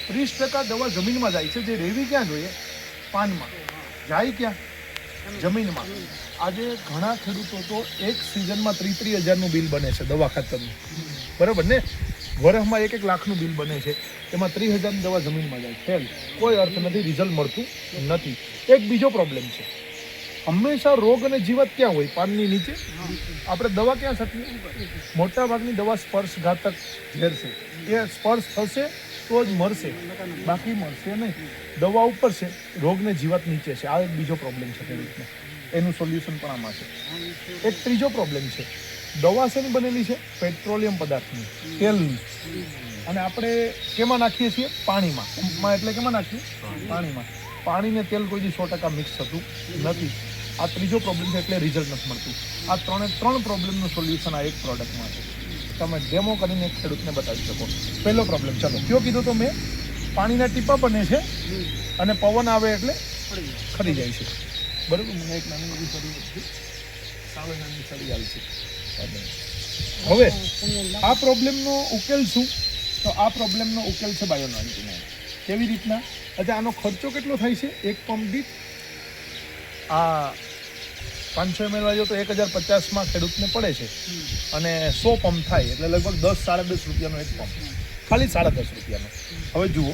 30% દવા જમીનમાં જાય છે, જે રેવી ક્યાં જોઈએ? પાનમાં. જાય ક્યાં? જમીનમાં. આજે ઘણા ખેડૂતો તો એક સિઝનમાં 30,000નું બિલ બને છે દવા ખાતરનું, બરાબર ને? વર્ષમાં 1 લાખનું બિલ બને છે, એમાં 30,000ની દવા જમીનમાં જાય. ફેલ, કોઈ અર્થ નથી, રિઝલ્ટ મળતું નથી. એક બીજો પ્રોબ્લેમ છે, હંમેશા રોગ અને જીવાત ક્યાં હોય? પાનની નીચે. આપણે દવા ક્યાં છાંટીએ? મોટા ભાગની દવા સ્પર્શઘાતક ઝેર છે, એ સ્પર્શ થશે તો જ મરશે, બાકી મળશે નહીં. દવા ઉપર છે, રોગ ને જીવાત નીચે છે. આ એક બીજો પ્રોબ્લેમ છે ખેડૂતને, એનું સોલ્યુશન પણ આમાં છે. એક ત્રીજો પ્રોબ્લેમ છે, દવા શેની બનેલી છે? પેટ્રોલિયમ પદાર્થની, તેલની. અને આપણે કેમાં નાખીએ છીએ? પાણીમાં. એટલે કેમાં નાખીએ? પાણીમાં. પાણી ને તેલ કોઈ દી 100% મિક્સ થતું નથી. આ ત્રીજો પ્રોબ્લેમ છે, એટલે રિઝલ્ટ નથી મળતું. આ ત્રણ પ્રોબ્લેમનું સોલ્યુશન આ એક પ્રોડક્ટમાં છે. તમે ડેમો કરીને ખેડૂતને બતાવી શકો. પહેલો પ્રોબ્લેમ, ચાલો કયો કીધો તો મેં? પાણીના ટીપા બને છે અને પવન આવે એટલે ખરી જાય છે, બરાબર? મને એક નાની એવી સળી સાવે નાની સળી આવી છે. હવે આ પ્રોબ્લેમનો ઉકેલ શું? તો આ પ્રોબ્લેમનો ઉકેલ છે બાયો-99. કેવી રીતના? અચ્છા, આનો ખર્ચો કેટલો થાય છે? એક પંપ દીઠ આ 500 ml વાળો તો 1050માં ખેડૂતને પડે છે, અને 100 પંપ થાય એટલે લગભગ 10-10.5 રૂપિયાનો એક પંપ, ખાલી 10.5 રૂપિયાનો. હવે જુઓ,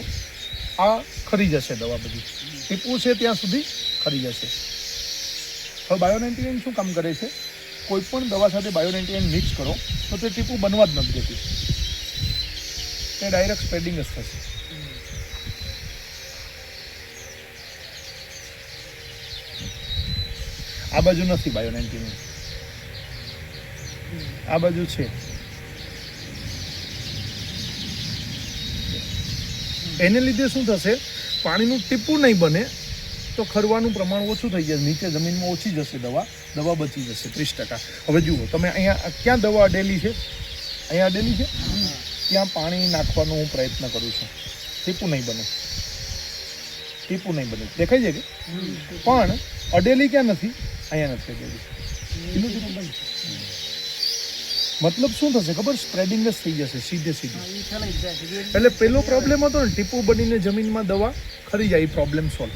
આ ખરી જશે દવા, બધી ટીપું છે ત્યાં સુધી ખરી જશે. હવે બાયો-99 શું કામ કરે છે? કોઈ પણ દવા સાથે બાયો-99 મિક્સ કરો તો તે ટીપું બનવા જ નથી દેતી, તે ડાયરેક્ટ સ્પ્રેડિંગ જ થશે. આ બાજુ નથી બાયો-99, આ બાજુ છે. એને લીધે શું થશે? પાણીનું ટીપું નહીં બને તો ખરવાનું પ્રમાણ ઓછું થઈ જશે, નીચે જમીનમાં ઓછી જશે દવા બચી જશે 30%. હવે જુઓ, તમે અહીંયા ક્યાં દવા અડેલી છે? અહીંયા અડેલી છે, ત્યાં પાણી નાખવાનો હું પ્રયત્ન કરું છું, ટીપું નહીં બને, દેખાય છે કે? પણ અડેલી ક્યાં નથી? અહીંયા નથી અડેલી. મતલબ શું થશે ખબર? સ્પ્રેડિંગ જ થઈ જશે સીધે. એટલે પેલો પ્રોબ્લેમ હતો ને, ટીપું બનીને જમીનમાં દવા ખરી જાય, પ્રોબ્લેમ સોલ્વ.